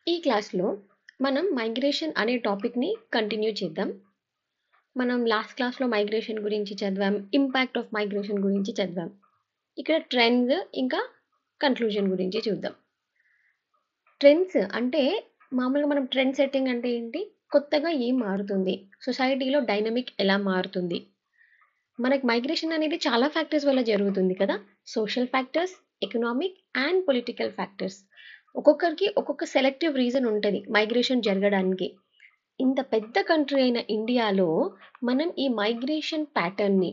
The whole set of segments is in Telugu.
ఈ క్లాస్లో మనం మైగ్రేషన్ అనే టాపిక్ని కంటిన్యూ చేద్దాం. మనం లాస్ట్ క్లాస్లో మైగ్రేషన్ గురించి చదివాం, ఇంపాక్ట్ ఆఫ్ మైగ్రేషన్ గురించి చదివాం. ఇక్కడ ట్రెండ్స్ ఇంకా కన్క్లూజన్ గురించి చూద్దాం. ట్రెండ్స్ అంటే మామూలుగా మనం ట్రెండ్ సెట్టింగ్ అంటే ఏంటి, కొత్తగా ఏం మారుతుంది, సొసైటీలో డైనమిక్ ఎలా మారుతుంది. మనకి మైగ్రేషన్ అనేది చాలా ఫ్యాక్టర్స్ వల్ల జరుగుతుంది కదా, social factors, economic and political factors. ఒక్కొక్కరికి ఒక్కొక్క సెలెక్టివ్ రీజన్ ఉంటుంది మైగ్రేషన్ జరగడానికి. ఇంత పెద్ద కంట్రీ అయిన ఇండియాలో మనం ఈ మైగ్రేషన్ ప్యాటర్న్ని,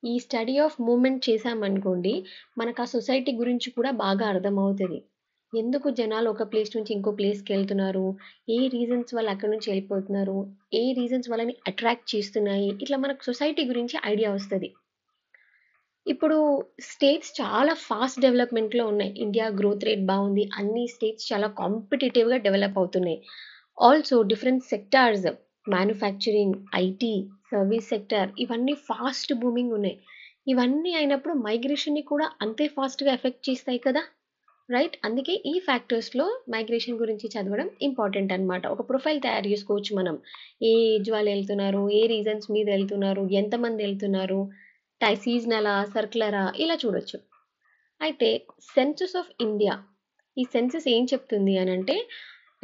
ఈ స్టడీ ఆఫ్ మూమెంట్ చేసామనుకోండి, మనకు ఆ సొసైటీ గురించి కూడా బాగా అర్థమవుతుంది. ఎందుకు జనాలు ఒక ప్లేస్ నుంచి ఇంకో ప్లేస్కి వెళ్తున్నారు, ఏ రీజన్స్ వల్ల అక్కడి నుంచి వెళ్ళిపోతున్నారు, ఏ రీజన్స్ వాళ్ళని అట్రాక్ట్ చేస్తున్నాయి, ఇట్లా మనకు సొసైటీ గురించి ఐడియా వస్తుంది. ఇప్పుడు స్టేట్స్ చాలా ఫాస్ట్ డెవలప్మెంట్లో ఉన్నాయి. ఇండియా గ్రోత్ రేట్ బాగుంది, అన్ని స్టేట్స్ చాలా కాంపిటేటివ్గా డెవలప్ అవుతున్నాయి. Also different sectors, manufacturing, IT, service sector, ఇవన్నీ ఫాస్ట్ బూమింగ్ ఉన్నాయి. ఇవన్నీ అయినప్పుడు మైగ్రేషన్ని కూడా అంతే ఫాస్ట్గా ఎఫెక్ట్ చేస్తాయి కదా, రైట్? అందుకే ఈ ఫ్యాక్టర్స్లో మైగ్రేషన్ గురించి చదవడం ఇంపార్టెంట్ అనమాట. ఒక ప్రొఫైల్ తయారు చేసుకోవచ్చు మనం. ఏ ఏజ్ వాళ్ళు వెళ్తున్నారు, ఏ రీజన్స్ మీద వెళ్తున్నారు, ఎంతమంది వెళ్తున్నారు, సీజనలా, సర్క్యులరా, ఇలా చూడొచ్చు. అయితే సెన్సస్ ఆఫ్ ఇండియా, ఈ సెన్సస్ ఏం చెప్తుంది అని అంటే,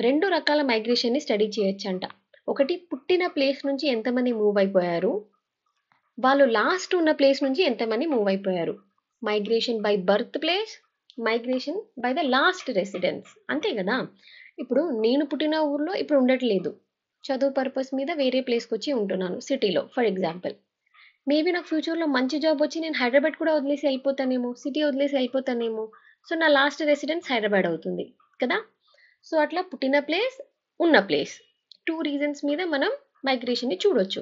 2 రకాల మైగ్రేషన్ని స్టడీ చేయొచ్చంట. ఒకటి, పుట్టిన ప్లేస్ నుంచి ఎంతమంది మూవ్ అయిపోయారు, వాళ్ళు లాస్ట్ ఉన్న ప్లేస్ నుంచి ఎంతమంది మూవ్ అయిపోయారు. Migration by birth place, migration by the last residence, అంతే కదా. ఇప్పుడు నేను పుట్టిన ఊర్లో ఇప్పుడు ఉండట్లేదు, చదువు పర్పస్ మీద వేరే ప్లేస్కి వచ్చి ఉంటున్నాను సిటీలో ఫర్ ఎగ్జాంపుల్. మేబీ నాకు ఫ్యూచర్లో మంచి జాబ్ వచ్చి నేను హైదరాబాద్ కూడా వదిలేసి వెళ్ళిపోతానేమో, సిటీ వదిలేసి వెళ్ళిపోతానేమో. సో నా లాస్ట్ రెసిడెన్స్ హైదరాబాద్ అవుతుంది కదా. సో అట్లా పుట్టిన ప్లేస్, ఉన్న ప్లేస్, 2 రీజన్స్ మీద మనం మైగ్రేషన్ని చూడొచ్చు.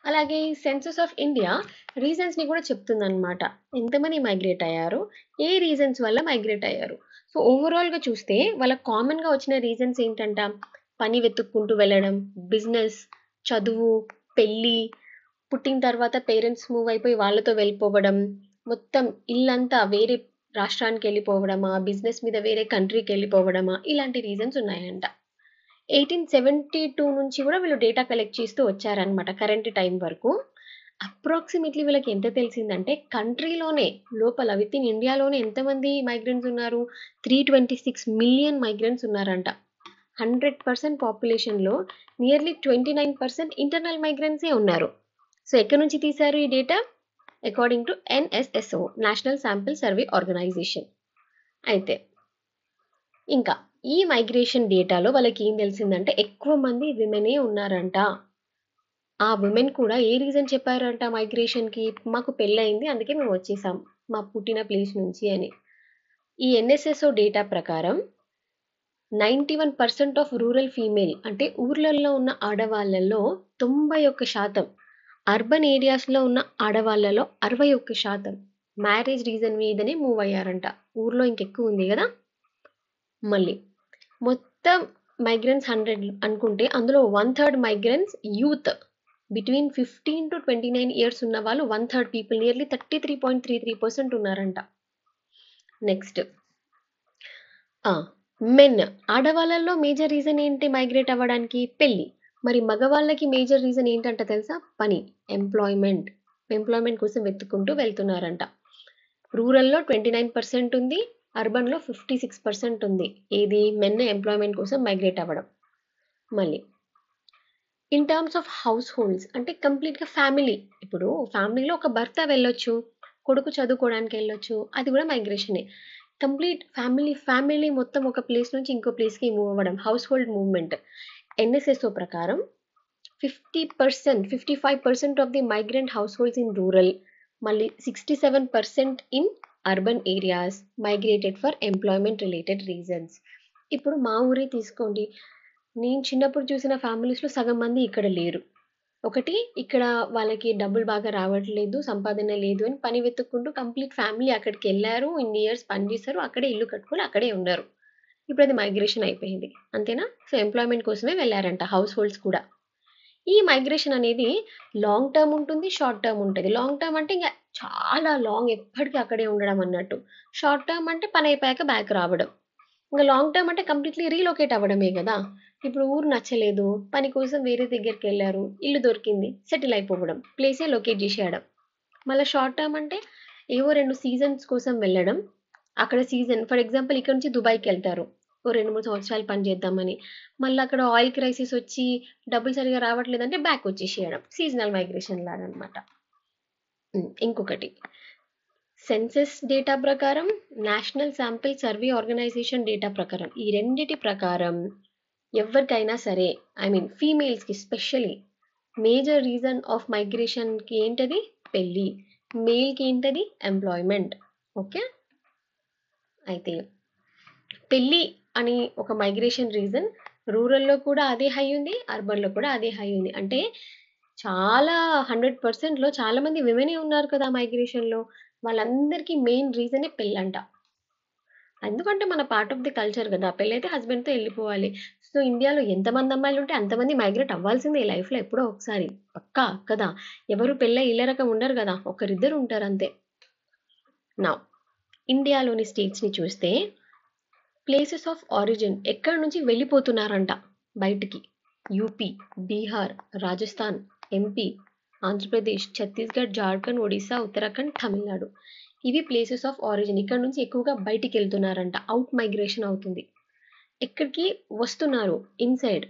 అలాగే సెన్సస్ ఆఫ్ ఇండియా రీజన్స్ని కూడా చెప్తుందన్నమాట. ఎంతమంది మైగ్రేట్ అయ్యారు, ఏ రీజన్స్ వల్ల మైగ్రేట్ అయ్యారు. సో ఓవరాల్గా చూస్తే వాళ్ళకి కామన్గా వచ్చిన రీజన్స్ ఏంటంట, పని వెతుక్కుంటూ వెళ్ళడం, బిజినెస్, చదువు, పెళ్ళి, పుట్టిన తర్వాత పేరెంట్స్ మూవ్ అయిపోయి వాళ్ళతో వెళ్ళిపోవడం, మొత్తం ఇల్లంతా వేరే రాష్ట్రానికి వెళ్ళిపోవడమా, బిజినెస్ మీద వేరే కంట్రీకి వెళ్ళిపోవడమా, ఇలాంటి రీజన్స్ ఉన్నాయంట. 1872 నుంచి కూడా వీళ్ళు డేటా కలెక్ట్ చేస్తూ వచ్చారనమాట కరెంట్ టైం వరకు. అప్రాక్సిమేట్లీ వీళ్ళకి ఎంత తెలిసిందంటే, కంట్రీలోనే లోపల విత్ ఇన్ ఇండియాలోనే ఎంతమంది మైగ్రెంట్స్ ఉన్నారు, 326 మిలియన్ మైగ్రెంట్స్ ఉన్నారంట. 100% పాపులేషన్లో నియర్లీ 29% ఇంటర్నల్ మైగ్రెంట్సే ఉన్నారు. సో ఎక్కడి నుంచి తీశారు ఈ data? According to NSSO, national sample survey organisation. అయితే ఇంకా ఈ మైగ్రేషన్ డేటాలో వాళ్ళకి ఏం తెలిసిందంటే, ఎక్కువ మంది విమెనే ఉన్నారంట. ఆ విమెన్ కూడా ఏ రీజన్ చెప్పారంట మైగ్రేషన్కి, మాకు పెళ్ళయింది అందుకే మేము వచ్చేసాం మా పుట్టిన ప్లేస్ నుంచి అని. ఈ NSSO డేటా ప్రకారం 91% ఆఫ్ రూరల్ ఫీమేల్, అంటే ఊర్లలో ఉన్న ఆడవాళ్ళల్లో 91%, అర్బన్ ఏరియాస్లో ఉన్న ఆడవాళ్ళలో 61% మ్యారేజ్ రీజన్ మీదనే మూవ్ అయ్యారంట. ఊర్లో ఇంకెక్కువ ఉంది కదా. మళ్ళీ మొత్తం మైగ్రెంట్స్ 100 అనుకుంటే అందులో 1/3 migrants youth, between 15 to 29 years ఉన్న వాళ్ళు 1/3 పీపుల్, నియర్లీ 33.33% ఉన్నారంట. నెక్స్ట్ మెన్, ఆడవాళ్ళల్లో మేజర్ రీజన్ ఏంటి మైగ్రేట్ అవ్వడానికి? పెళ్ళి. మరి మగవాళ్ళకి మేజర్ రీజన్ ఏంటంట తెలుసా? పని, ఎంప్లాయ్మెంట్. ఎంప్లాయ్మెంట్ కోసం వెతుక్కుంటూ వెళ్తున్నారంట. రూరల్లో 29% ఉంది, అర్బన్లో 56% ఉంది. ఏది? మెన్ ఎంప్లాయ్మెంట్ కోసం మైగ్రేట్ అవ్వడం. మళ్ళీ in terms of house holds, అంటే కంప్లీట్గా ఫ్యామిలీ. ఇప్పుడు ఫ్యామిలీలో ఒక భర్త వెళ్ళొచ్చు, కొడుకు చదువుకోవడానికి వెళ్ళొచ్చు, అది కూడా మైగ్రేషనే. కంప్లీట్ ఫ్యామిలీ మొత్తం ఒక ప్లేస్ నుంచి ఇంకో ప్లేస్కి మూవ్ అవ్వడం, హౌస్ హోల్డ్ మూవ్మెంట్. NSSO ప్రకారం 55% of the migrant house holds in rural, మళ్ళీ 67% in urban areas migrated for employment related reasons. ఇప్పుడు మా ఊరే తీసుకోండి, నేను చిన్నప్పుడు చూసిన ఫ్యామిలీస్లో సగం మంది ఇక్కడ లేరు. ఒకటి, ఇక్కడ వాళ్ళకి డబ్బులు బాగా రావట్లేదు, సంపాదన లేదు అని పని వెతుక్కుంటూ కంప్లీట్ ఫ్యామిలీ అక్కడికి వెళ్ళారు, ఇన్ని ఇయర్స్ పని చేశారు, అక్కడే ఇల్లు కట్టుకొని అక్కడే ఉన్నారు. ఇప్పుడు అది మైగ్రేషన్ అయిపోయింది, అంతేనా? సో ఎంప్లాయ్మెంట్ కోసమే వెళ్ళారంట హౌస్ హోల్డ్స్ కూడా. ఈ మైగ్రేషన్ అనేది లాంగ్ టర్మ్ ఉంటుంది, షార్ట్ టర్మ్ ఉంటుంది. లాంగ్ టర్మ్ అంటే ఇంకా చాలా లాంగ్, ఎప్పటికీ అక్కడే ఉండడం అన్నట్టు. షార్ట్ టర్మ్ అంటే పని అయిపోయాక బ్యాక్ రావడం. ఇంకా లాంగ్ టర్మ్ అంటే కంప్లీట్లీ రీలొకేట్ అవ్వడమే కదా. ఇప్పుడు ఊరు నచ్చలేదు, పని కోసం వేరే దగ్గరికి వెళ్ళారు, ఇల్లు దొరికింది, సెటిల్ అయిపోవడం, ప్లేసే లొకేట్ చేసేయడం. మళ్ళీ షార్ట్ టర్మ్ అంటే ఏవో 2 సీజన్స్ కోసం వెళ్ళడం. అక్కడ సీజన్ ఫర్ ఎగ్జాంపుల్ ఇక్కడ నుంచి దుబాయ్‌కి వెళ్తారు. ఓ 2, 3 సంవత్సరాలు పని చేద్దామని. మళ్ళీ అక్కడ ఆయిల్ క్రైసిస్ వచ్చి డబ్బులు సరిగ్గా రావట్లేదంటే బ్యాక్ వచ్చేసేయడం. సీజనల్ మైగ్రేషన్ లాగా అన్నమాట. ఇంకొకటి సెన్సస్ డేటా ప్రకారం, national sample survey organisation data ప్రకారం, ఈ రెండిటి ప్రకారం ఎవరికైనా సరే, ఐ మీన్ ఫీమేల్స్‌కి స్పెషల్లీ మేజర్ రీజన్ ఆఫ్ మైగ్రేషన్‌కి ఏంటది? పెళ్లి. మేల్‌కి ఏంటది? ఎంప్లాయ్‌మెంట్. ఓకే. అయితే పెళ్లి అని ఒక మైగ్రేషన్ రీజన్ రూరల్‌లో కూడా అదే హై ఉంది. అర్బన్‌లో కూడా అదే హై ఉంది. అంటే చాలా 100%లో చాలామంది విమెనే ఉన్నారు కదా మైగ్రేషన్‌లో. వాళ్ళందరికీ మెయిన్ రీజనే పెళ్ళంట. ఎందుకంటే మన పార్ట్ ఆఫ్ ది కల్చర్ కదా. పెళ్ళైతే హస్బెండ్‌తో వెళ్ళిపోవాలి. సో, ఇండియాలో ఎంతమంది అమ్మాయిలుంటే అంతమంది మైగ్రేట్ అవ్వాల్సిందే లైఫ్‌లో ఎప్పుడో ఒకసారి. పక్కా కదా. ఎవరు పెళ్ళై ఇళ్ళ రకం ఉండరు కదా. ఒకరిద్దరు ఉంటారంతే. నౌ ఇండియాలోని స్టేట్స్‌ని చూస్తే ప్లేసెస్ ఆఫ్ ఆరిజిన్ ఎక్కడి నుంచి వెళ్ళిపోతున్నారంట బయటికి. UP, Bihar, Rajasthan, MP, Andhra Pradesh, Chhattisgarh, Jharkhand, Odisha, Uttarakhand, Tamil Nadu. ఇవి ప్లేసెస్ ఆఫ్ ఆరిజిన్. ఇక్కడ నుంచి ఎక్కువగా బయటికి వెళ్తున్నారంట. అవుట్ మైగ్రేషన్ అవుతుంది. ఎక్కడికి వస్తున్నారు? ఇన్సైడ్.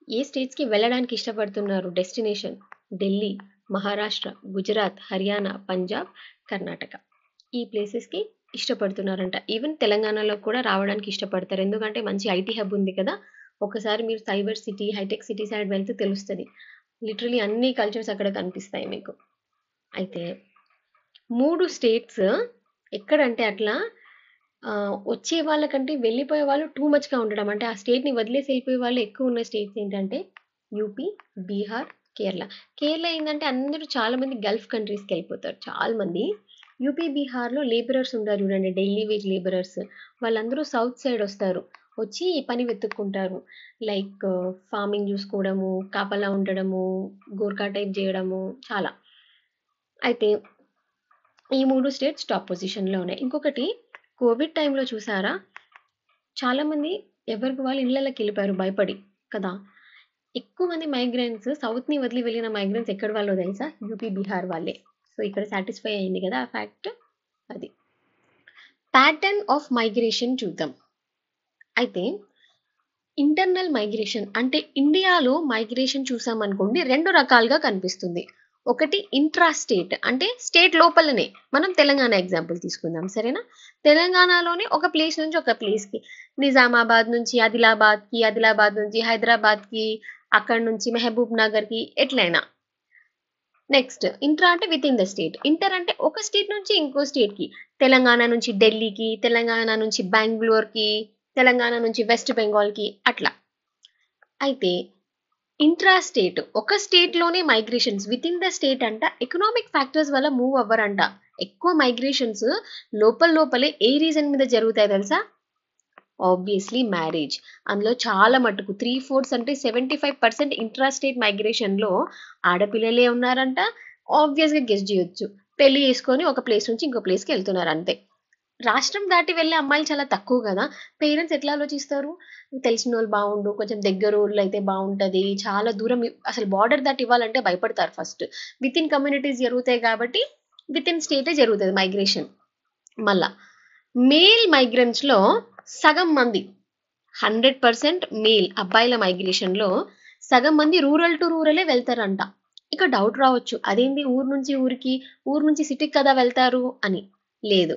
ఏ స్టేట్స్‌కి వెళ్ళడానికి ఇష్టపడుతున్నారు? డెస్టినేషన్ ఢిల్లీ, మహారాష్ట్ర, గుజరాత్, హర్యానా, పంజాబ్, కర్ణాటక. ఈ ప్లేసెస్‌కి ఇష్టపడుతున్నారంట. ఈవెన్ తెలంగాణలో కూడా రావడానికి ఇష్టపడతారు. ఎందుకంటే మంచి ఐటీ హబ్ ఉంది కదా. ఒకసారి మీరు cyber city, hitech city side వెళ్తే తెలుస్తది. లిటరల్లీ అన్ని కల్చర్స్ అక్కడ కనిపిస్తాయి మీకు. అయితే 3 స్టేట్స్ ఎక్కడంటే అట్లా వచ్చే వాళ్ళకంటే వెళ్ళిపోయే వాళ్ళు టూ మచ్‌గా ఉండడం. అంటే ఆ స్టేట్‌ని వదిలేసి వెళ్ళిపోయే వాళ్ళు ఎక్కువ ఉన్న స్టేట్స్ ఏంటంటే యూపీ, బీహార్, కేరళ. కేరళ ఏందంటే అందరూ చాలా మంది గల్ఫ్ కంట్రీస్‌కి వెళ్ళిపోతారు చాలా మంది. యూపీ, బీహార్‌లో లేబరర్స్ ఉంటారు చూడండి, డైలీ వేజ్ లేబరర్స్. వాళ్ళందరూ సౌత్ సైడ్ వస్తారు. వచ్చి ఈ పని వెతుక్కుంటారు. లైక్ ఫార్మింగ్ చూసుకోవడము, కాపలా ఉండడము, గోర్ఖా టైప్ చేయడము చాలా. అయితే ఈ 3 స్టేట్స్ టాప్ పొజిషన్‌లో ఉన్నాయి. ఇంకొకటి కోవిడ్ టైంలో చూసారా? చాలామంది ఎవరికి వాళ్ళు ఇళ్ళలోకి వెళ్ళిపోయారు భయపడి కదా. ఎక్కువ మంది మైగ్రెంట్స్ సౌత్‌ని వదిలి వెళ్ళిన మైగ్రెంట్స్ ఎక్కడి వాళ్ళో తెలుసా? యూపీ, బీహార్ వాళ్ళే. సో, ఇక్కడ సాటిస్ఫై అయింది కదా ఆ ఫ్యాక్ట్. అది. ప్యాటర్న్ ఆఫ్ మైగ్రేషన్ చూద్దాం. అయితే ఇంటర్నల్ మైగ్రేషన్ అంటే ఇండియాలో మైగ్రేషన్ చూసామనుకోండి 2 రకాలుగా కనిపిస్తుంది. ఒకటి ఇంట్రా స్టేట్ అంటే స్టేట్ లోపలనే. మనం తెలంగాణ ఎగ్జాంపుల్ తీసుకుందాం సరేనా? తెలంగాణలోనే ఒక ప్లేస్ నుంచి ఒక ప్లేస్‌కి నిజామాబాద్ నుంచి ఆదిలాబాద్‌కి, ఆదిలాబాద్ నుంచి హైదరాబాద్‌కి, అక్కడి నుంచి మహబూబ్ నగర్‌కి ఎట్లైనా. నెక్స్ట్ ఇంట్రా అంటే with in the state. Inter అంటే ఒక స్టేట్ నుంచి ఇంకో స్టేట్‌కి. తెలంగాణ నుంచి ఢిల్లీకి, తెలంగాణ నుంచి బెంగుళూరుకి, తెలంగాణ నుంచి వెస్ట్ బెంగాల్‌కి అట్లా. అయితే ఇంట్రా స్టేట్ ఒక స్టేట్‌లోనే migrations within the state అంట ఎకనామిక్ ఫ్యాక్టర్స్ వల్ల మూవ్ అవ్వరంట. ఎక్కువ మైగ్రేషన్స్ లోపలే ఏ రీజన్ మీద జరుగుతాయి తెలుసా? Obviously marriage. అందులో చాలా మటుకు 3/4 అంటే 75% ఇంట్రా స్టేట్ మైగ్రేషన్‌లో ఆడపిల్లలే ఉన్నారంట. ఆబ్వియస్‌గా గెస్ చేయొచ్చు. పెళ్లి చేసుకొని ఒక ప్లేస్ నుంచి ఇంకో ప్లేస్‌కి వెళ్తున్నారు అంతే. రాష్ట్రం దాటి వెళ్ళే అమ్మాయిలు చాలా తక్కువ కదా. పేరెంట్స్ ఎట్లా ఆలోచిస్తారు? తెలిసినోళ్ళు బావుండు, కొంచెం దగ్గరోళ్ళు అయితే బావుంటది. చాలా దూరం అసలు బార్డర్ దాటి ఇవ్వాలంటే భయపడతారు ఫస్ట్. విత్ ఇన్ కమ్యూనిటీస్ జరుగుతాయి కాబట్టి విత్ ఇన్ స్టేటే జరుగుతది మైగ్రేషన్. మళ్ళా మేల్ మైగ్రెంట్స్‌లో సగం మంది 100% మేల్ అబ్బాయిల మైగ్రేషన్‌లో సగం మంది రూరల్ టు రూరలే వెళ్తారంట. ఇక డౌట్ రావచ్చు. అదేంది ఊరు నుంచి ఊరికి, ఊరు నుంచి సిటీకి కదా వెళ్తారు అని. లేదు.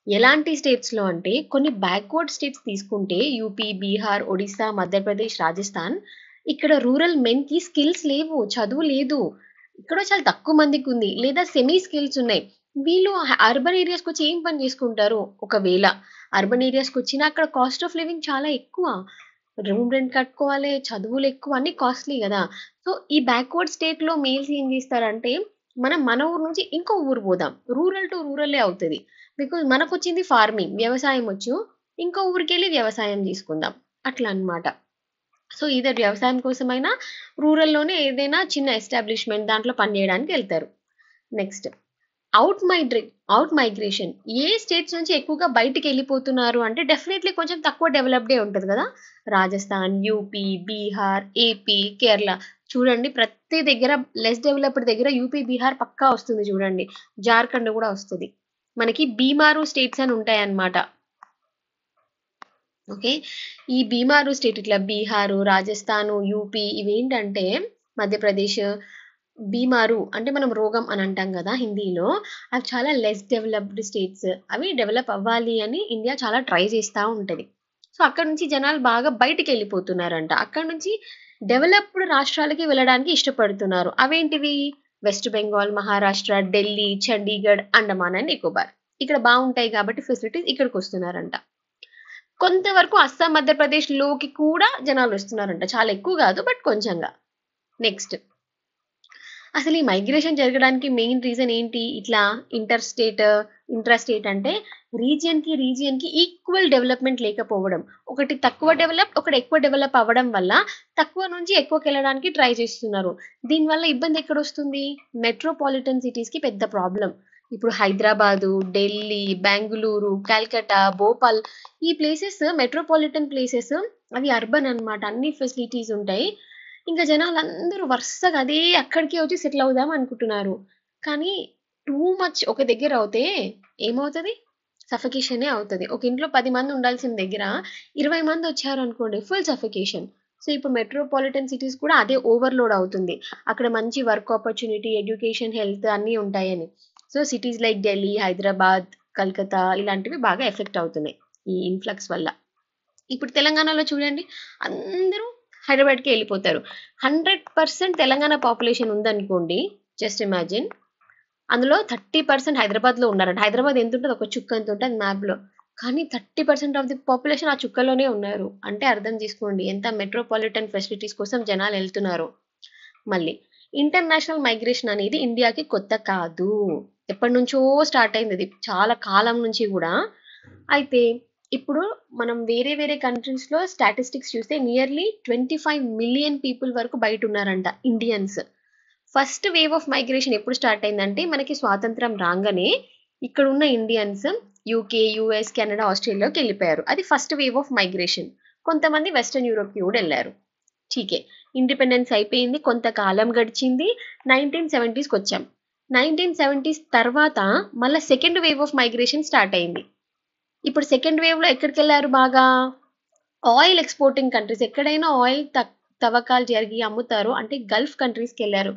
ఎలాంటి స్టేట్స్‌లో అంటే కొన్ని బ్యాక్వర్డ్ స్టేట్స్ తీసుకుంటే యూపీ, బీహార్, ఒడిస్సా, మధ్యప్రదేశ్, రాజస్థాన్ ఇక్కడ రూరల్ మెన్‌కి స్కిల్స్ లేవు. చదువు లేదు. ఇక్కడ చాలా తక్కువ మందికుంది. లేదా సెమీ స్కిల్స్ ఉన్నాయి. వీళ్ళు అర్బన్ ఏరియాస్‌కొచ్చి ఏం పని చేసుకుంటారు? ఒకవేళ అర్బన్ ఏరియాస్‌కొచ్చినా అక్కడ కాస్ట్ ఆఫ్ లివింగ్ చాలా ఎక్కువ. రూమ్ రెంట్ కట్టుకోవాలి, చదువులు ఎక్కువ అన్నీ కాస్ట్‌లీ గదా. సో, ఈ బ్యాక్వర్డ్ స్టేట్‌లో మేల్స్ ఏం జేస్తారంటే, మనం మన ఊరు నుంచి ఇంకో ఊరు పోదాం. రూరల్ టు రూరలే అవుతది. బికాజ్ మనకొచ్చింది ఫార్మింగ్, వ్యవసాయం వచ్చు. ఇంకో ఊరికెళ్ళి వ్యవసాయం జేసుకుందాం. అట్లా అన్నమాట. సో, ఇదర్ వ్యవసాయం కోసమైనా రూరల్‌లోనే ఏదైనా చిన్న ఎస్టాబ్లిష్‌మెంట్ దాంట్లో పని జేయడానికి ఎళ్తారు. నెక్స్ట్ అవుట్ మైగ్రేషన్ ఏ స్టేట్స్ నుంచి ఎక్కువగా బయటికి వెళ్ళిపోతున్నారు అంటే డెఫినెట్లీ కొంచెం తక్కువ డెవలప్డే ఉంటుంది కదా. Rajasthan, UP, Bihar, AP, Kerala. చూడండి ప్రతి దగ్గర లెస్ డెవలప్డ్ దగ్గర యూపీ, బీహార్ పక్కా వస్తుంది చూడండి. జార్ఖండ్ కూడా వస్తుంది. మనకి బీమారు స్టేట్స్ అని ఉంటాయి అన్నమాట. ఓకే. ఈ బీమారు స్టేట్ ఇట్లా బీహారు, రాజస్థాను, యూపీ ఇవేంటంటే మధ్యప్రదేశ్, బీమారు అంటే మనం రోగం అని అంటాం కదా హిందీలో. అవి చాలా లెస్ డెవలప్డ్ స్టేట్స్. అవి డెవలప్ అవ్వాలి అని ఇండియా చాలా ట్రై చేస్తూ ఉంటుంది. సో అక్కడ నుంచి జనాలు బాగా బయటికి వెళ్ళిపోతున్నారంట. అక్కడ నుంచి డెవలప్డ్ రాష్ట్రాలకి వెళ్ళడానికి ఇష్టపడుతున్నారు. అవేంటివి? వెస్ట్ బెంగాల్, మహారాష్ట్ర, ఢిల్లీ, చండీగఢ్, అండమాన్ అండ్ నికోబార్. ఇక్కడ బాగుంటాయి కాబట్టి ఫెసిలిటీస్ ఇక్కడికి వస్తున్నారంట. కొంతవరకు అస్సాం, మధ్యప్రదేశ్ లోకి కూడా జనాలు వస్తున్నారంట. చాలా ఎక్కువ కాదు బట్ కొంచెంగా. నెక్స్ట్, అసలు ఈ మైగ్రేషన్ జరగడానికి మెయిన్ రీజన్ ఏంటి? ఇట్లా ఇంట్రాస్టేట్ అంటే రీజియన్ కి ఈక్వల్ డెవలప్మెంట్ లేకపోవడం. ఒకటి తక్కువ డెవలప్, ఒకటి ఎక్కువ డెవలప్ అవ్వడం వల్ల తక్కువ నుంచి ఎక్కువకి వెళ్ళడానికి ట్రై చేస్తున్నారు. దీనివల్ల ఇబ్బంది ఎక్కడ వస్తుంది? మెట్రోపాలిటన్ సిటీస్ కి పెద్ద ప్రాబ్లం. ఇప్పుడు హైదరాబాదు, ఢిల్లీ, బెంగళూరు, కల్కట్టా, భోపాల్ ఈ ప్లేసెస్ మెట్రోపాలిటన్ ప్లేసెస్. అవి అర్బన్ అన్నమాట. అన్ని ఫెసిలిటీస్ ఉంటాయి. ఇంకా జనాలందరూ వరుసగా అదే అక్కడికే వచ్చి సెటిల్ అవుదాం అనుకుంటున్నారు. కానీ టూ మచ్ ఒక దగ్గర అవుతే ఏమవుతుంది? సఫికేషనే అవుతుంది. ఒక ఇంట్లో 10 మంది ఉండాల్సిన దగ్గర 20 మంది వచ్చారు అనుకోండి, ఫుల్ సఫికేషన్. సో ఇప్పుడు మెట్రోపాలిటన్ సిటీస్ కూడా అదే ఓవర్లోడ్ అవుతుంది. అక్కడ మంచి వర్క్ ఆపర్చునిటీ, ఎడ్యుకేషన్, హెల్త్ అన్నీ ఉంటాయని. So cities like Delhi, Hyderabad, Calcutta ఇలాంటివి బాగా ఎఫెక్ట్ అవుతున్నాయి ఈ ఇన్ఫ్లక్స్ వల్ల. ఇప్పుడు తెలంగాణలో చూడండి, అందరూ హైదరాబాద్కి వెళ్ళిపోతారు. 100% తెలంగాణ పాపులేషన్ ఉందనుకోండి, జస్ట్ ఇమాజిన్. అందులో 30% హైదరాబాద్లో ఉన్నారంట. హైదరాబాద్ ఎంత ఉంటుంది? ఒక చుక్క ఎంత ఉంటుంది మ్యాప్లో. కానీ 30% ఆఫ్ ది పాపులేషన్ ఆ చుక్కలోనే ఉన్నారు. అంటే అర్థం చేసుకోండి ఎంత మెట్రోపాలిటన్ ఫెసిలిటీస్ కోసం జనాలు వెళ్తున్నారు. మళ్ళీ ఇంటర్నేషనల్ మైగ్రేషన్ అనేది ఇండియాకి కొత్త కాదు. ఎప్పటి నుంచో స్టార్ట్ అయింది అది, చాలా కాలం నుంచి కూడా. అయితే ఇప్పుడు మనం వేరే వేరే కంట్రీస్లో స్టాటిస్టిక్స్ చూస్తే నియర్లీ 25 మిలియన్ పీపుల్ వరకు బయట ఉన్నారంట Indians. First wave of migration ఎప్పుడు స్టార్ట్ అయిందంటే మనకి స్వాతంత్రం రాగానే ఇక్కడ ఉన్న ఇండియన్స్ యూకే, యుఎస్, కెనడా, ఆస్ట్రేలియాకి వెళ్ళిపోయారు. అది ఫస్ట్ వేవ్ ఆఫ్ మైగ్రేషన్. కొంతమంది వెస్టర్న్ యూరోప్కి కూడా వెళ్ళారు. ఠీకే, ఇండిపెండెన్స్ అయిపోయింది, కొంతకాలం గడిచింది, 1970స్కి వచ్చాం. 1970s తర్వాత మళ్ళీ second wave of migration start అయింది. ఇప్పుడు సెకండ్ వేవ్లో ఎక్కడికి వెళ్ళారు? బాగా ఆయిల్ ఎక్స్పోర్టింగ్ కంట్రీస్. ఎక్కడైనా ఆయిల్ తవ్వకాలు జరిగి అమ్ముతారు అంటే గల్ఫ్ కంట్రీస్కి వెళ్ళారు.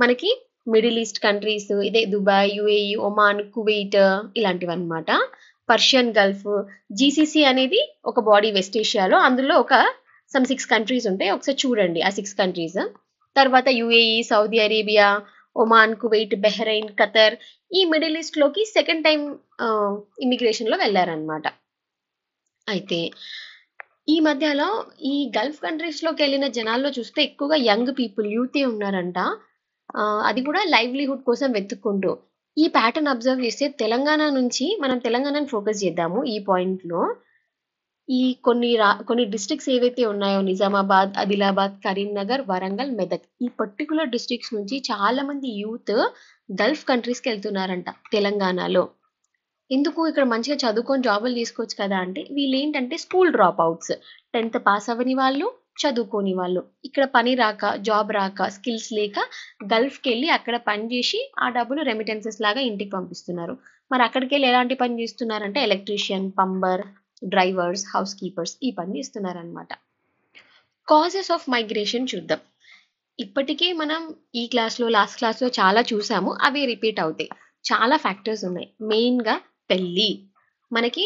మనకి మిడిల్ ఈస్ట్ కంట్రీస్, ఇదే దుబాయ్, యుఏఈ, ఒమాన్, కువైట్ ఇలాంటివి అనమాట. పర్షియన్ గల్ఫ్, జీసీసీ అనేది ఒక బాడీ వెస్ట్ ఏషియాలో. అందులో ఒక సమ్ 6 కంట్రీస్ ఉంటాయి. ఒకసారి చూడండి ఆ 6 కంట్రీస్. తర్వాత UAE, Saudi Arabia, Oman, Kuwait, Bahrain, Qatar. ఈ మిడిల్ ఈస్ట్లోకి సెకండ్ టైం ఇమిగ్రేషన్లో వెళ్ళారనమాట. అయితే ఈ మధ్యలో ఈ గల్ఫ్ కంట్రీస్లోకి వెళ్ళిన జనాల్లో చూస్తే ఎక్కువగా యంగ్ పీపుల్, యూతే ఉన్నారంట. అది కూడా లైవ్లీహుడ్ కోసం వెతుక్కుంటూ. ఈ ప్యాటర్న్ అబ్జర్వ్ చేస్తే తెలంగాణ నుంచి, మనం తెలంగాణని ఫోకస్ చేద్దాము ఈ పాయింట్లో. ఈ కొన్ని డిస్ట్రిక్ట్స్ ఏవైతే ఉన్నాయో, నిజామాబాద్, ఆదిలాబాద్, కరీంనగర్, వరంగల్, మెదక్, ఈ పర్టికులర్ డిస్ట్రిక్ట్స్ నుంచి చాలా మంది యూత్ గల్ఫ్ కంట్రీస్కి వెళ్తున్నారంట తెలంగాణలో. ఎందుకు? ఇక్కడ మంచిగా చదువుకొని జాబులు తీసుకోవచ్చు కదా అంటే, వీళ్ళు ఏంటంటే school drop outs. 10th pass అవ్వని వాళ్ళు, చదువుకోని వాళ్ళు. ఇక్కడ పని రాక, జాబ్ రాక, స్కిల్స్ లేక గల్ఫ్కి వెళ్ళి అక్కడ పని చేసి ఆ డబ్బులు రెమిటెన్సెస్ లాగా ఇంటికి పంపిస్తున్నారు. మరి అక్కడికి వెళ్ళి ఎలాంటి పని చేస్తున్నారంటే ఎలక్ట్రీషియన్, పంబర్, డ్రైవర్స్, హౌస్ కీపర్స్ ఈ పని చేస్తున్నారనమాట. కాజెస్ ఆఫ్ మైగ్రేషన్ చూద్దాం. ఇప్పటికే మనం ఈ క్లాస్లో, లాస్ట్ క్లాస్లో చాలా చూసాము. అవి రిపీట్ అవుతాయి. చాలా ఫ్యాక్టర్స్ ఉన్నాయి. మెయిన్గా పెళ్ళి. మనకి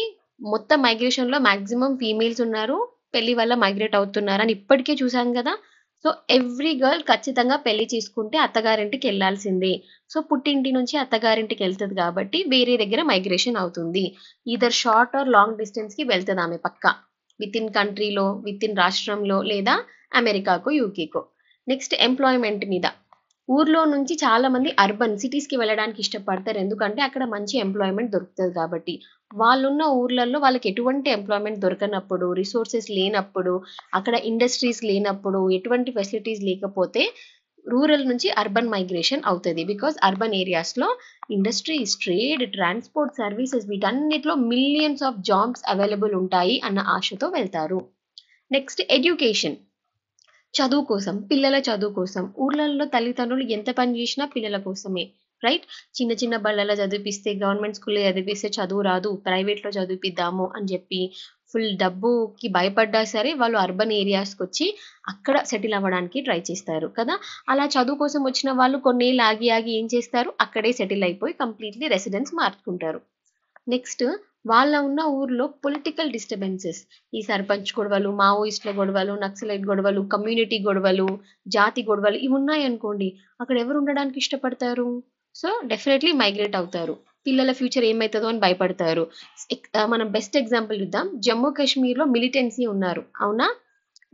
మొత్తం మైగ్రేషన్లో మ్యాక్సిమం ఫీమేల్స్ ఉన్నారు, పెళ్లి వల్ల మైగ్రేట్ అవుతున్నారు అని ఇప్పటికే చూసాం కదా. సో ఎవ్రీ గర్ల్ ఖచ్చితంగా పెళ్లి చేసుకుంటే అత్తగారింటికి వెళ్ళాల్సిందే. సో పుట్టింటి నుంచి అత్తగారింటికి వెళ్తుంది కాబట్టి వేరే దగ్గర మైగ్రేషన్ అవుతుంది. ఈదర్ షార్ట్ ఆర్ లాంగ్ డిస్టెన్స్కి వెళ్తుంది ఆమె పక్క. విత్ ఇన్ కంట్రీలో, విత్ ఇన్ రాష్ట్రంలో, లేదా అమెరికాకో, యూకేకో. నెక్స్ట్ ఎంప్లాయ్మెంట్ మీద. ఊర్లో నుంచి చాలా మంది అర్బన్ సిటీస్కి వెళ్ళడానికి ఇష్టపడతారు. ఎందుకంటే అక్కడ మంచి ఎంప్లాయ్మెంట్ దొరుకుతుంది కాబట్టి. వాళ్ళున్న ఊర్లలో వాళ్ళకి ఎటువంటి ఎంప్లాయ్మెంట్ దొరకనప్పుడు, రిసోర్సెస్ లేనప్పుడు, అక్కడ ఇండస్ట్రీస్ లేనప్పుడు, ఎటువంటి ఫెసిలిటీస్ లేకపోతే రూరల్ నుంచి అర్బన్ మైగ్రేషన్ అవుతుంది. బికాస్ అర్బన్ ఏరియాస్లో ఇండస్ట్రీస్, ట్రేడ్, ట్రాన్స్పోర్ట్ సర్వీసెస్ వీటన్నిటిలో మిలియన్స్ ఆఫ్ జాబ్స్ అవైలబుల్ ఉంటాయి అన్న ఆశతో వెళ్తారు. నెక్స్ట్ ఎడ్యుకేషన్, చదువు కోసం, పిల్లల చదువు కోసం. ఊర్లలో తల్లిదండ్రులు ఎంత పని చేసినా పిల్లల కోసమే, రైట్? చిన్న చిన్న బళ్ళలో చదివిపిస్తే, గవర్నమెంట్ స్కూల్లో చదివిస్తే చదువు రాదు, ప్రైవేట్లో చదివిపిద్దాము అని చెప్పి ఫుల్ డబ్బుకి భయపడ్డా సరే వాళ్ళు అర్బన్ ఏరియాస్కి వచ్చి అక్కడ సెటిల్ అవ్వడానికి ట్రై చేస్తారు కదా. అలా చదువు కోసం వచ్చిన వాళ్ళు కొన్నేళ్ళు ఆగి ఆగి ఏం చేస్తారు, అక్కడే సెటిల్ అయిపోయి కంప్లీట్లీ రెసిడెన్స్ మార్చుకుంటారు. నెక్స్ట్ వాళ్ళ ఉన్న ఊర్లో పొలిటికల్ డిస్టర్బెన్సెస్, ఈ సర్పంచ్ గొడవలు, మావోయిస్టుల గొడవలు, నక్సలైట్ గొడవలు, కమ్యూనిటీ గొడవలు, జాతి గొడవలు ఇవి ఉన్నాయనుకోండి, అక్కడ ఎవరు ఉండడానికి ఇష్టపడతారు? సో డెఫినెట్లీ మైగ్రేట్ అవుతారు. పిల్లల ఫ్యూచర్ ఏమవుతుందో అని భయపడతారు. మనం బెస్ట్ ఎగ్జాంపుల్ చూద్దాం. జమ్మూ కాశ్మీర్లో మిలిటెన్సీ ఉన్నారు, అవునా?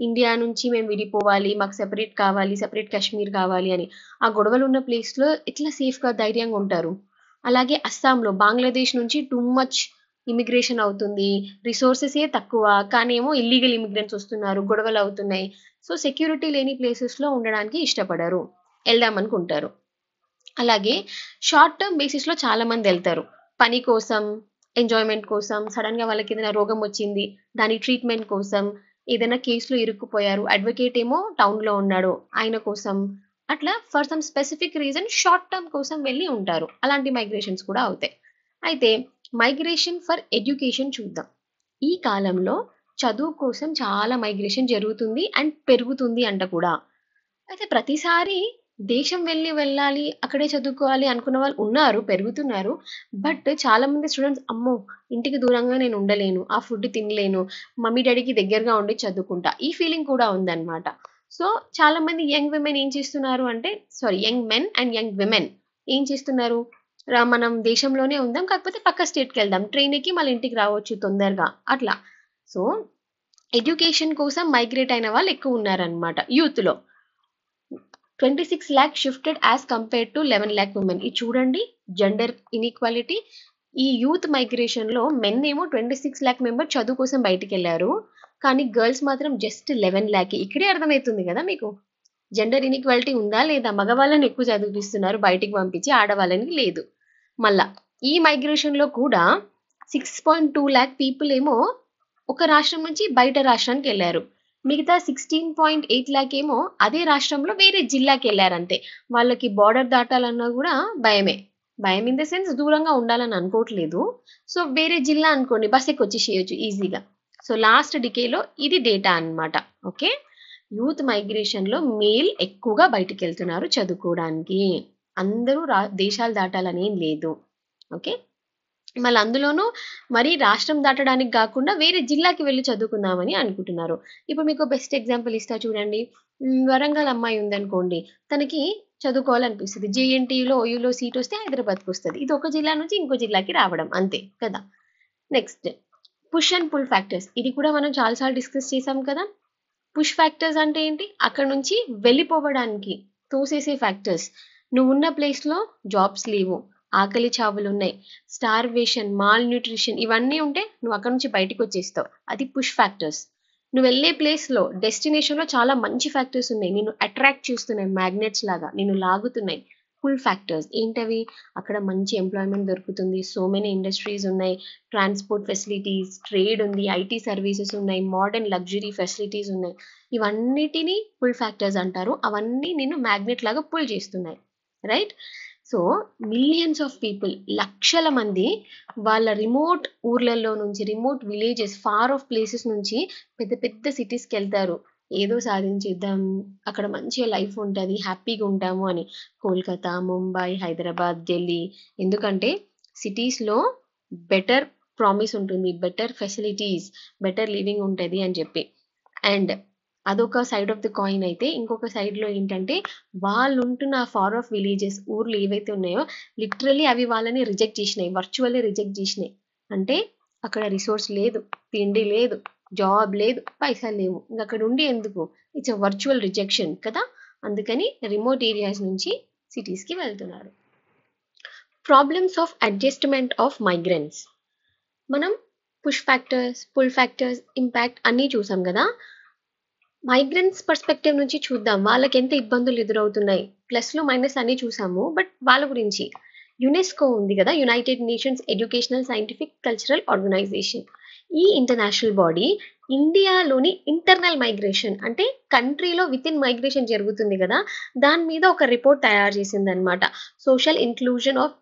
ఇండియా నుంచి మేము విడిపోవాలి, మాకు సెపరేట్ కావాలి, సెపరేట్ కాశ్మీర్ కావాలి అని ఆ గొడవలు ఉన్న ప్లేస్లో ఎట్లా సేఫ్గా ధైర్యంగా ఉంటారు? అలాగే అస్సాంలో బంగ్లాదేశ్ నుంచి టూ మచ్ ఇమిగ్రేషన్ అవుతుంది, రిసోర్సెసే తక్కువ, కానీ ఏమో ఇల్లీగల్ ఇమిగ్రెంట్స్ వస్తున్నారు, గొడవలు అవుతున్నాయి. సో సెక్యూరిటీ లేని ప్లేసెస్లో ఉండడానికి ఇష్టపడరు, వెళ్దామనుకుంటారు. అలాగే షార్ట్ టర్మ్ బేసిస్లో చాలా మంది వెళ్తారు పని కోసం, ఎంజాయ్మెంట్ కోసం. సడన్గా వాళ్ళకి ఏదైనా రోగం వచ్చింది, దాని ట్రీట్మెంట్ కోసం, ఏదైనా కేసులో ఇరుక్కుపోయారు, అడ్వకేట్ ఏమో టౌన్లో ఉన్నాడు ఆయన కోసం, అట్లా for some specific reason short term కోసం వెళ్ళి ఉంటారు. అలాంటి మైగ్రేషన్స్ కూడా అవుతాయి. అయితే మైగ్రేషన్ ఫర్ ఎడ్యుకేషన్ చూద్దాం. ఈ కాలంలో చదువు కోసం చాలా మైగ్రేషన్ జరుగుతుంది అండ్ పెరుగుతుంది అంట కూడా. అయితే ప్రతిసారి దేశం వెళ్ళాలి, అక్కడే చదువుకోవాలి అనుకున్న వాళ్ళు ఉన్నారు, పెరుగుతున్నారు. బట్ చాలా మంది స్టూడెంట్స్, అమ్మో ఇంటికి దూరంగా నేను ఉండలేను, ఆ ఫుడ్ తినలేను, మమ్మీ డాడీకి దగ్గరగా ఉండి చదువుకుంటా, ఈ ఫీలింగ్ కూడా ఉందన్నమాట. సో చాలా మంది యంగ్ విమెన్ ఏం చేస్తున్నారు అంటే, young men and young women ఏం చేస్తున్నారు, మనం దేశంలోనే ఉందాం, కాకపోతే పక్క స్టేట్కి వెళ్దాం, ట్రైన్ ఎక్కి మళ్ళీ ఇంటికి రావచ్చు తొందరగా, అట్లా. సో ఎడ్యుకేషన్ కోసం మైగ్రేట్ అయిన వాళ్ళు ఎక్కువ ఉన్నారనమాట యూత్లో. 26 lakh shifted as compare to 11 lakh women. ఇది చూడండి జెండర్ ఇన్ఈక్వాలిటీ. ఈ యూత్ మైగ్రేషన్లో మెన్ ఏమో 26 lakh మెంబర్ చదువు కోసం బయటికి వెళ్ళారు, కానీ గర్ల్స్ మాత్రం జస్ట్ 11 lakh. ఇక్కడే అర్థమవుతుంది కదా మీకు జెండర్ ఇన్ఈక్వాలిటీ ఉందా లేదా. మగవాళ్ళని ఎక్కువ చదివిస్తున్నారు బయటికి పంపించి, ఆడవాళ్ళని లేదు. మళ్ళా ఈ మైగ్రేషన్లో కూడా 6.2 lakh పీపుల్ ఏమో ఒక రాష్ట్రం నుంచి బయట రాష్ట్రానికి వెళ్ళారు, మిగతా 16.8 lakh ఏమో అదే రాష్ట్రంలో వేరే జిల్లాకి వెళ్ళారంతే. వాళ్ళకి బార్డర్ దాటాలన్నా కూడా భయమే, భయం ఇన్ ద సెన్స్ దూరంగా ఉండాలని అనుకోవట్లేదు. సో వేరే జిల్లా అనుకోండి, బస్ ఎక్కి వచ్చేసేయచ్చు ఈజీగా. సో లాస్ట్ డికేలో ఇది డేటా అన్నమాట. ఓకే, యూత్ మైగ్రేషన్లో మేల్ ఎక్కువగా బయటికి వెళ్తున్నారు చదువుకోవడానికి, అందరూ దేశాలు దాటాలని ఏం లేదు. ఓకే, మళ్ళీ అందులోనూ మరి రాష్ట్రం దాటడానికి కాకుండా వేరే జిల్లాకి వెళ్ళి చదువుకుందామని అనుకుంటున్నారు. ఇప్పుడు మీకు బెస్ట్ ఎగ్జాంపుల్ ఇస్తా చూడండి. వరంగల్ అమ్మాయి ఉందనుకోండి, తనకి చదువుకోవాలనిపిస్తుంది, జేఎన్టీయూలో ఓయూలో సీట్ వస్తే హైదరాబాద్కి వస్తుంది, ఇది ఒక జిల్లా నుంచి ఇంకో జిల్లాకి రావడం అంతే కదా. Next push and pull factors, ఇది కూడా మనం చాలాసార్లు డిస్కస్ చేసాం కదా. పుష్ ఫ్యాక్టర్స్ అంటే ఏంటి, అక్కడ నుంచి వెళ్ళిపోవడానికి తోసేసే ఫ్యాక్టర్స్. నువ్వు ఉన్న ప్లేస్లో జాబ్స్ లేవు, ఆకలి చావులు ఉన్నాయి, స్టార్వేషన్, మాల్ న్యూట్రిషన్ ఇవన్నీ ఉంటే నువ్వు అక్కడ నుంచి బయటకు వచ్చేస్తావు, అది పుష్ ఫ్యాక్టర్స్. నువ్వు వెళ్ళే ప్లేస్లో డెస్టినేషన్లో చాలా మంచి ఫ్యాక్టర్స్ ఉన్నాయి, నేను అట్రాక్ట్ చేస్తున్నాయి, మ్యాగ్నెట్స్ లాగా నేను లాగుతున్నాయి. పుల్ ఫ్యాక్టర్స్ ఏంటవి, అక్కడ మంచి ఎంప్లాయ్మెంట్ దొరుకుతుంది, సో మెనీ ఇండస్ట్రీస్ ఉన్నాయి, ట్రాన్స్పోర్ట్ ఫెసిలిటీస్, ట్రేడ్ ఉంది, ఐటీ సర్వీసెస్ ఉన్నాయి, మోడర్న్ లగ్జరీ ఫెసిలిటీస్ ఉన్నాయి. ఇవన్నిటిని పుల్ ఫ్యాక్టర్స్ అంటారు. అవన్నీ నేను మ్యాగ్నెట్ లాగా పుల్ చేస్తున్నాయి, right? So millions of people, లక్షల మంది వాళ్ళ రిమోట్ ఊర్లలో నుంచి, remote villages, far off places నుంచి పెద్ద పెద్ద సిటీస్కి వెళ్తారు, ఏదో సాధించేద్దాం, అక్కడ మంచిగా లైఫ్ ఉంటుంది, హ్యాపీగా ఉంటాము అని. కోల్కతా, ముంబై, హైదరాబాద్, ఢిల్లీ. ఎందుకంటే సిటీస్లో బెటర్ ప్రామిస్ ఉంటుంది, బెటర్ ఫెసిలిటీస్, బెటర్ లివింగ్ ఉంటుంది అని చెప్పి. అండ్ అదొక సైడ్ ఆఫ్ ద కాయిన్. అయితే ఇంకొక సైడ్లో ఏంటంటే వాళ్ళు ఉంటున్న ఫార్ ఆఫ్ విలేజెస్, ఊర్లు ఏవైతే ఉన్నాయో లిటరలీ అవి వాళ్ళని రిజెక్ట్ చేసినాయి, వర్చువల్లీ రిజెక్ట్ చేసినాయి. అంటే అక్కడ రిసోర్స్ లేదు, తిండి లేదు, జాబ్ లేదు, పైసలు లేవు, ఇంకా అక్కడ ఉండి ఎందుకు, ఇట్స్ అ వర్చువల్ రిజెక్షన్ కదా. అందుకని రిమోట్ ఏరియాస్ నుంచి సిటీస్కి వెళ్తున్నారు. Problems of adjustment of migrants, మనం push factors, pull factors, impact అన్నీ చూసాం కదా. మైగ్రెంట్స్ పర్స్పెక్టివ్ నుంచి చూద్దాం. వాళ్ళకెంత ఇబ్బందులు ఎదురవుతున్నాయి. ప్లస్‌లు, మైనస్ అన్నీ చూసాము. బట్ వాళ్ళ గురించి. యునెస్కో ఉంది గదా! United Nations Educational, Scientific, Cultural Organisation. ఈ ఇంటర్నేషనల్ బాడీ ఇండియాలోని ఇంటర్నల్ మైగ్రేషన్ అంటే కంట్రీలో వితిన్ మైగ్రేషన్ జరుగుతుంది గదా! దాని మీద ఒక రిపోర్ట్ తయారు చేసిందనమాట. Social inclusion of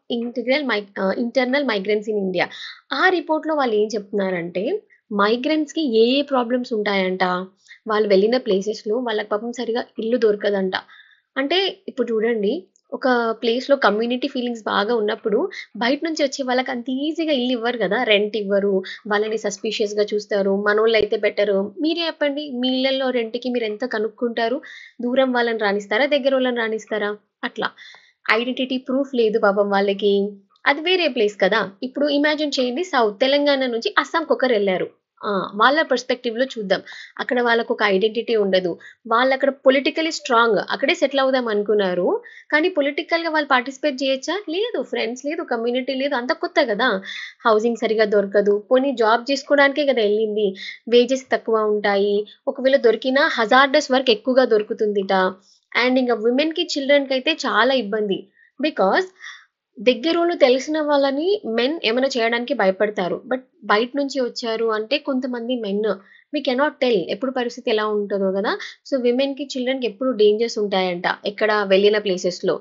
internal migrants in India. ఆ రిపోర్ట్‌లో వాళ్ళేం చెప్తున్నారంటే మైగ్రెంట్స్‌కి ఏ ఏ ప్రాబ్లమ్స్ ఉంటాయంట. వాళ్ళు వెళ్ళిన ప్లేసెస్‌లో వాళ్ళకి పాపం సరిగ్గా ఇల్లు దొరకదంట. అంటే ఇప్పుడు చూడండి, ఒక ప్లేస్‌లో కమ్యూనిటీ ఫీలింగ్స్ బాగా ఉన్నప్పుడు, బయట నుంచి వచ్చే వాళ్ళకి అంత ఈజీగా ఇల్లు ఇవ్వరు గదా! రెంట్ ఇవ్వరు. వాళ్ళని సస్పీషియస్‌గా చూస్తారు. మనోళ్ళైతే బెటరు. మీరే చెప్పండి, మీ ఇళ్లల్లో రెంట్‌కి మీరెంత కనుక్కుంటారు? దూరం వాళ్ళని రానిస్తారా? దగ్గరోళ్ళని రానిస్తారా? అట్లా. ఐడెంటిటీ ప్రూఫ్ లేదు పాపం వాళ్ళకి. అది వేరే ప్లేస్ కదా! ఇప్పుడు ఇమాజిన్ చేయండి, తెలంగాణ నుంచి అస్సాంకొకరెళ్లారు. ఆ! వాళ్ళ పర్స్పెక్టివ్‌లో చూద్దాం. అక్కడ వాళ్ళకొక ఐడెంటిటీ ఉండదు. వాళ్ళక్కడ పొలిటికల్లీ స్ట్రాంగ్. అక్కడే సెటిల్ అవుదాం అనుకున్నారు. కానీ పొలిటికల్‌గా వాళ్ళు పార్టిసిపేట్ చేయొచ్చా? లేదు. ఫ్రెండ్స్ లేదు, కమ్యూనిటీ లేదు. అంతా కొత్త గదా! హౌసింగ్ సరిగ్గా దొరకదు. పోనీ జాబ్ చేసుకోవడానికే గదా ఎళ్ళింది. వేజెస్ తక్కువ ఉంటాయి. ఒకవేళ దొరికినా హజార్డస్ వర్క్ ఎక్కువగా దొరుకుతుందిట. అండ్ ఇంక విమెన్‌కి, చిల్డ్రన్‌కైతే చాలా ఇబ్బంది. బికాజ్ దగ్గరోళ్ళు తెలిసిన వాళ్ళని మెన్ ఏమైనా చేయడానికి భయపడతారు. బట్ బయట నుంచి వచ్చారు అంటే కొంతమంది మెన్ వి కెనాట్ టెల్ ఎప్పుడు పరిస్థితి ఎలా ఉంటదో గదా! సో, విమెన్‌కి, చిల్డ్రన్‌కి ఎప్పుడు డేంజర్స్ ఉంటాయంట. ఎక్కడ వెళ్ళిన ప్లేసెస్‌లో.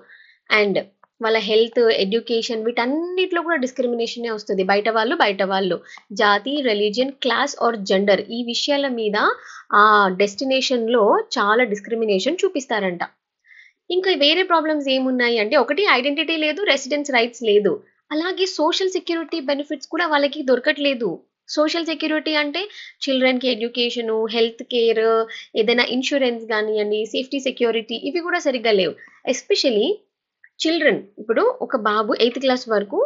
అండ్ వాళ్ళ హెల్త్, ఎడ్యుకేషన్ వీటన్నిటిలో కూడా డిస్క్రిమినేషనే వస్తది. బయట వాళ్ళు. జాతి, రిలిజియన్, క్లాస్ ఆర్ జెండర్ ఈ విషయాల మీద ఆ డెస్టినేషన్‌లో చాలా డిస్క్రిమినేషన్ చూపిస్తారంట. ఇంకా వేరే ప్రాబ్లమ్స్ ఏమున్నాయి అంటే ఒకటి ఐడెంటిటీ లేదు, రెసిడెన్స్ రైట్స్ లేదు. అలాగే సోషల్ సెక్యూరిటీ బెనిఫిట్స్ కూడా వాళ్ళకి దొరకట్లేదు. సోషల్ సెక్యూరిటీ అంటే చిల్డ్రన్‌కి ఎడ్యుకేషను, హెల్త్ కేర్, ఏదైనా ఇన్స్యూరెన్స్ గానియ్యండి, సేఫ్టీ సెక్యూరిటీ ఇవి కూడా సరిగ్గా లేవు. ఎస్పెషల్లీ చిల్డ్రన్ ఇప్పుడు ఒక బాబు 8థ్ క్లాస్ వరకు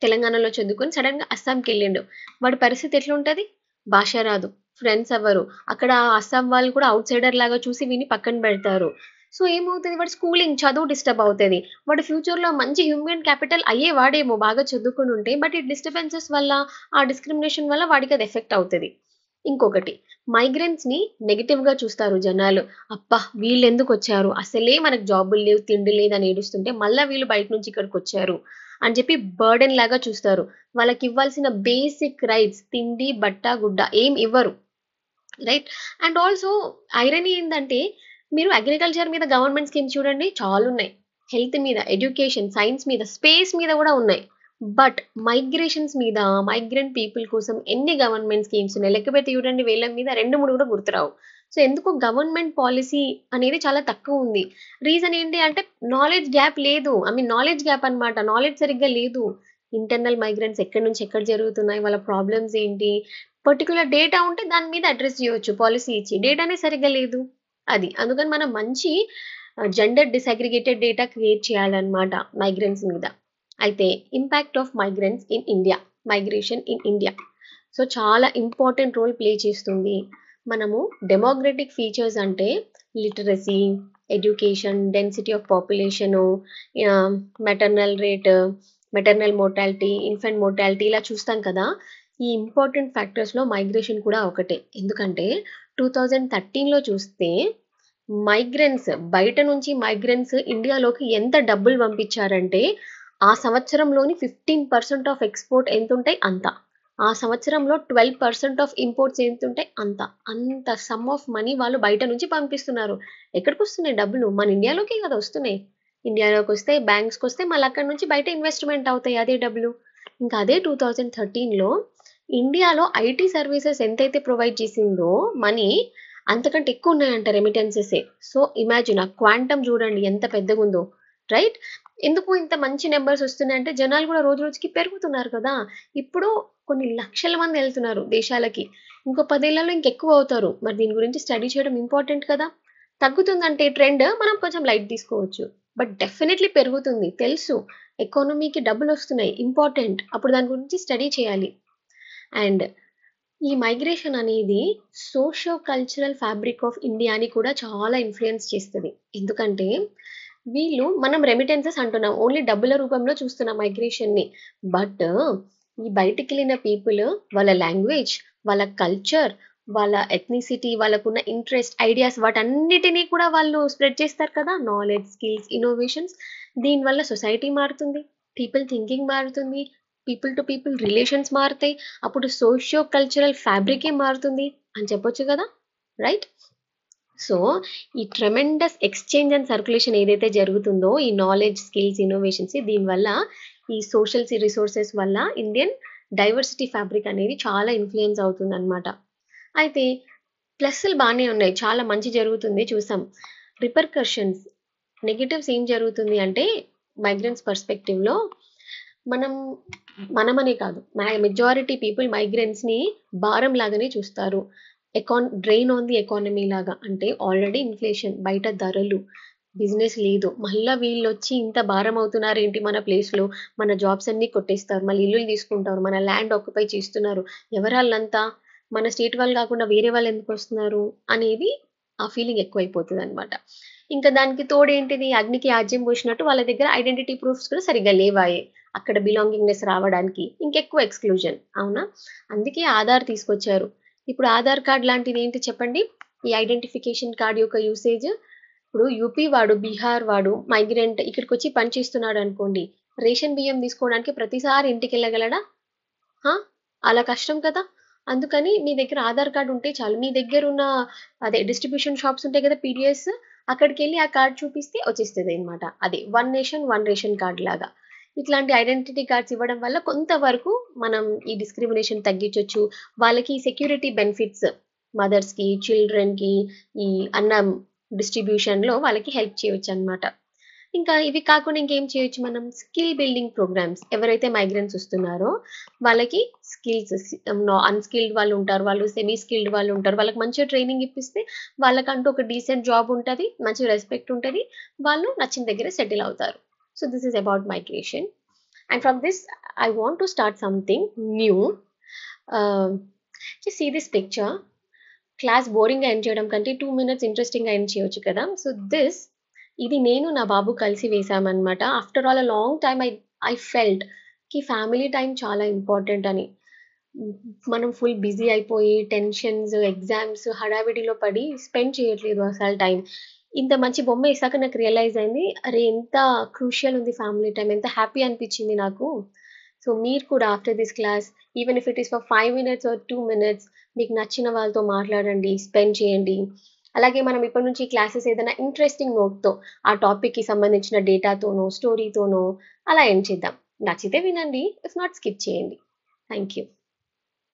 తెలంగాణలో చదువుకొని సడెన్‌గా అస్సాంకెళ్ళిండు. వాడి పరిస్థితి ఎట్లుంటది? భాష రాదు, ఫ్రెండ్స్ అవ్వరు. అక్కడ అస్సాం వాళ్ళు కూడా ఔట్‌సైడర్ లాగా చూసి వీడిని పక్కన పెడతారు. సో, ఏమవుతది వాడి స్కూలింగ్, చదువు డిస్టర్బ్ అవుతది. వాడు ఫ్యూచర్‌లో మంచి హ్యూమన్ క్యాపిటల్ అయ్యేవాడేమో బాగా చదువుకొనుంటే. బట్ ఈ డిస్టర్బెన్సెస్ వల్ల, ఆ డిస్క్రిమినేషన్ వల్ల వాడికి అది ఎఫెక్ట్ అవుతది. ఇంకొకటి మైగ్రెంట్స్‌ని నెగెటివ్‌గా చూస్తారు జనాలు. అబ్బా! వీళ్ళెందుకొచ్చారు? అసలే మనకు జాబులు లేవు, తిండి లేదని ఏడుస్తుంటే, మళ్ళా వీళ్ళు బయట నుంచి ఇక్కడికొచ్చారు అని చెప్పి బర్డెన్ లాగా చూస్తారు. వాళ్ళకివ్వాల్సిన బేసిక్ రైట్స్ తిండి, బట్ట, గుడ్డ ఏం ఇవ్వరు. రైట్? అండ్ ఆల్సో ఐరనీ ఏందంటే, మీరు అగ్రికల్చర్ మీద గవర్నమెంట్ స్కీమ్స్ చూడండి చాలున్నాయి. హెల్త్ మీద, ఎడ్యుకేషన్, సైన్స్ మీద, స్పేస్ మీద గూడా ఉన్నాయి. బట్ మైగ్రేషన్స్ మీద, మైగ్రెంట్ పీపుల్ కోసం ఎన్ని గవర్నమెంట్ స్కీమ్స్ ఉన్నాయి. లెక్కపెట్టి చూడండి వేళ్ళ మీద 2, 3 కూడా గుర్తురావు. సో, ఎందుకు గవర్నమెంట్ పాలిసీ అనేది చాలా తక్కువుంది. రీజన్ ఏంటి అంటే నాలెడ్జ్ గ్యాప్ లేదు. ఐ మీన్ నాలెడ్జ్ గ్యాప్ అన్నమాట. నాలెడ్జ్ సరిగ్గా లేదు. ఇంటర్నల్ మైగ్రెంట్స్ ఎక్కడి నుంచి ఎక్కడ జరుగుతున్నాయి, వాళ్ళ ప్రాబ్లమ్స్ ఏంటి, పర్టిక్యులర్ డేటా ఉంటే దాని మీద అడ్రెస్ చేయొచ్చు పాలిసీ ఇచ్చి. డేటానే సరిగ్గా లేదు. అది. అందుకని మనం మంచి జెండర్ డిసాగ్రిగేటెడ్ డేటా క్రియేట్ చేయాలన్నమాట మైగ్రెంట్స్ మీద. అయితే impact of migrants in India. Migration in India. So, చాలా ఇంపార్టెంట్ రోల్ ప్లే చేస్తుంది. మనము డెమోగ్రటిక్ ఫీచర్స్ అంటే literacy, education, density of population, ah, maternal rate, maternal mortality, infant mortality ఇలా చూస్తాం కదా! ఈ ఇంపార్టెంట్ ఫ్యాక్టర్స్‌లో మైగ్రేషన్ కూడా ఒకటే. ఎందుకంటే 2013లో చూస్తే బయట నుంచి మైగ్రెంట్స్ ఇండియాలోకి ఎంత డబ్బులు పంపించారంటే, ఆ సంవత్సరంలోని 15% ఆఫ్ ఎక్స్‌పోర్ట్ ఎంతుంటాయి అంత. ఆ సంవత్సరంలో 12% ఆఫ్ ఇంపోర్ట్స్ ఎంతుంటాయి అంత. అంత సమ్ ఆఫ్ మనీ వాళ్ళు బయట నుంచి పంపిస్తున్నారు. ఎక్కడికొస్తున్నాయి డబ్బులు? మన ఇండియాలోకే కదా వస్తున్నాయి. ఇండియాలోకొస్తే, బ్యాంక్స్‌కొస్తే మళ్ళీ అక్కడి నుంచి బయట ఇన్వెస్ట్‌మెంట్ అవుతాయి అదే డబ్బులు. ఇంకా అదే 2013లో ఇండియాలో ఐటీ సర్వీసెస్ ఎంతైతే ప్రొవైడ్ చేసిందో మనీ అంతకంటే ఎక్కువ ఉన్నాయంట రెమిటెన్సెసే. సో, ఇమాజిన్ ఆ క్వాంటమ్ చూడండి ఎంత పెద్దగుందో. రైట్? ఎందుకు ఇంత మంచి నంబర్స్ వస్తున్నాయంటే జనాలు కూడా రోజు రోజుకి పెరుగుతున్నారు కదా! ఇప్పుడు కొన్ని లక్షల మంది ఎళ్తున్నారు దేశాలకి. ఇంకో 10 ఏళ్లలో ఇంకెక్కువ అవుతారు. మరి దీని గురించి స్టడీ చేయడం ఇంపార్టెంట్ కదా! తగ్గుతుందంటే ట్రెండ్ మనం కొంచెం లైట్ తీసుకోవచ్చు. బట్ డెఫినైట్‌లీ పెరుగుతుంది. తెలుసు. ఎకానమీకి డబ్బులొస్తున్నాయి. ఇంపార్టెంట్. అప్పుడు దాని గురించి స్టడీ చేయాలి. అండ్ ఈ మైగ్రేషన్ అనేది సోషియో కల్చరల్ ఫ్యాబ్రిక్ ఆఫ్ ఇండియాని కూడా చాలా ఇన్‌ఫ్లూయెన్స్ చేస్తది. ఎందుకంటే మనం రెమిటెన్సెస్ అంటున్నాం. ఓన్లీ డబ్బుల రూపంలో చూస్తున్నాం మైగ్రేషన్‌ని. బట్ ఈ బయటికెళ్ళిన పీపుల్ వాళ్ళ లాంగ్వేజ్, వాళ్ళ కల్చర్, వాళ్ళ ఎథ్నిసిటీ, వాళ్ళకున్న ఇంట్రెస్ట్, ఐడియాస్ వాటన్నిటిని కూడా వాళ్ళు స్ప్రెడ్ చేస్తారు కదా! Knowledge, skills, innovations. దీనివల్ల సొసైటీ మారుతుంది. పీపుల్ థింకింగ్ మారుతుంది. పీపుల్ టు పీపుల్ రిలేషన్స్ మారుతాయి. అప్పుడు సోషియో కల్చరల్ ఫ్యాబ్రికే మారుతుంది అని చెప్పొచ్చు కదా! రైట్? సో, ఈ ట్రెమెండస్ ఎక్స్‌చేంజ్ అండ్ సర్క్యులేషన్ ఏదైతే జరుగుతుందో, ఈ నాలెడ్జ్, స్కిల్స్, ఇన్నోవేషన్స్ దీనివల్ల ఈ సోషల్ రిసోర్సెస్ వల్ల ఇండియన్ డైవర్సిటీ ఫ్యాబ్రిక్ అనేది చాలా ఇన్‌ఫ్లూయెన్స్ అవుతుందనమాట. అయితే ప్లస్‌లు బానే ఉన్నాయి. చాలా మంచి జరుగుతుంది చూసాం. రిపర్కషన్స్, నెగెటివ్స్ ఏం జరుగుతుంది అంటే మైగ్రెంట్స్ పర్స్పెక్టివ్‌లో మనం మనమనే కాదు మెజారిటీ పీపుల్ మైగ్రెంట్స్‌ని భారం లాగానే చూస్తారు. డ్రైన్ ఆన్ ది ఎకానమీ లాగా. అంటే ఆల్రెడీ ఇన్‌ఫ్లేషన్, బయట ధరలు, బిజినెస్ లేదు. మళ్ళా వీళ్ళొచ్చి ఇంత భారం అవుతున్నారేంటి మన ప్లేస్‌లో, మన జాబ్స్ అన్నీ కొట్టేస్తారు. మళ్ళీ ఇల్లులు తీసుకుంటారు. మన ల్యాండ్ ఆక్యుపై చేస్తున్నారు. ఎవరాళ్ళంతా? మన స్టేట్ వాళ్ళు కాకుండా వేరే వాళ్ళు ఎందుకొస్తున్నారు? అనేది ఆ ఫీలింగ్ ఎక్కువైపోతదనమాట. ఇంకా దానికి తోడేంటిది అగ్నికి ఆజ్యం పోసినట్టు వాళ్ళ దగ్గర ఐడెంటిటీ ప్రూఫ్స్ కూడా సరిగ్గా లేవాయే. అక్కడ బిలాంగింగ్‌నెస్ రావడానికి. ఇంకెక్కువ ఎక్స్‌క్లూజన్. అవునా? అందుకే ఆధార్ తీసుకొచ్చారు. ఇప్పుడు ఆధార్ కార్డ్ లాంటిది ఏంటి చెప్పండి? ఈ ఐడెంటిఫికేషన్ కార్డ్ యొక్క యూసేజ్ ఇప్పుడు యూపీ వాడు, బీహార్ వాడు మైగ్రెంట్ ఇక్కడికొచ్చి పని చేస్తున్నాడనుకోండి. రేషన్ బియ్యం తీసుకోవడానికి ప్రతిసారి ఇంటికెళ్ళగలడా? ఆ! అలా కష్టం కదా! అందుకని మీ దగ్గర ఆధార్ కార్డ్ ఉంటే చాలు. మీ దగ్గరున్న అదే డిస్ట్రిబ్యూషన్ షాప్స్ ఉంటాయి కదా! పీడీఎస్ అక్కడికెళ్ళి ఆ కార్డ్ చూపిస్తే వచ్చేస్తదనమాట. అదే one nation, one ration card లాగా. ఇట్లాంటి ఐడెంటిటీ కార్డ్స్ ఇవ్వడం వల్ల కొంతవరకు మనం ఈ డిస్క్రిమినేషన్ తగ్గించొచ్చు. వాళ్ళకి సెక్యూరిటీ బెనిఫిట్స్ మదర్స్‌కి, చిల్డ్రన్‌కి ఈ అన్నం డిస్ట్రిబ్యూషన్‌లో వాళ్ళకి హెల్ప్ చేయొచ్చనమాట. ఇంకా ఇవి కాకుండా ఇంకేం చేయొచ్చు మనం? Skill building programmes. ఎవరైతే మైగ్రెంట్స్ వస్తున్నారో వాళ్ళకి స్కిల్స్ అన్‌స్కిల్డ్ వాళ్ళుంటారు. వాళ్ళు సెమీ స్కిల్డ్ వాళ్ళుంటారు. వాళ్ళకి మంచిగా ట్రైనింగ్ ఇప్పిస్తే వాళ్ళకంటూ ఒక డీసెంట్ జాబ్ ఉంటది. మంచి రెస్పెక్ట్ ఉంటది. వాళ్ళు నచ్చిన దగ్గర సెటిల్ అవుతారు. So, this is about migration. And from this I want to start something new. Ah, just see this picture. Class బోరింగ్‌గా ఎండ్ చేయడం కంటే 2 మినిట్స్ ఇంట్రెస్టింగ్‌గా ఎండ్ చేయొచ్చు కదా! సో, ఇది నేను నా బాబు కలిసి వేశామనమాట. After all a long time I felt కి ఫ్యామిలీ టైమ్ చాలా ఇంపార్టెంట్ అని. హ్మ్. మనం ఫుల్ బిజీ అయిపోయి టెన్షన్స్, ఎగ్జామ్స్ హడావిడిలో పడి స్పెండ్ చేయట్లేదు అసలు టైం. ఇంత మంచి బొమ్మ ఏసాక నాకు రియలైజ్ అయింది. అరే! ఎంత క్రూషియల్ ఉంది ఫ్యామిలీ టైమ్. ఎంత హ్యాపీ అనిపించింది నాకు. సో, మీరు కూడా after this class even if it is for 5 minutes or 2 minutes మీకు నచ్చిన వాళ్ళతో మాట్లాడండి, స్పెండ్ చేయండి. అలాగే మనం ఇప్పటి నుంచి క్లాసెస్ ఏదైనా ఇంట్రెస్టింగ్ నోట్‌తో ఆ టాపిక్‌కి సంబంధించిన డేటాతోనో, స్టోరీతోనో అలా ఎండ్ చేద్దాం. నచ్చితే వినండి. ఇఫ్ నాట్ స్కిప్ చేయండి. Thank you.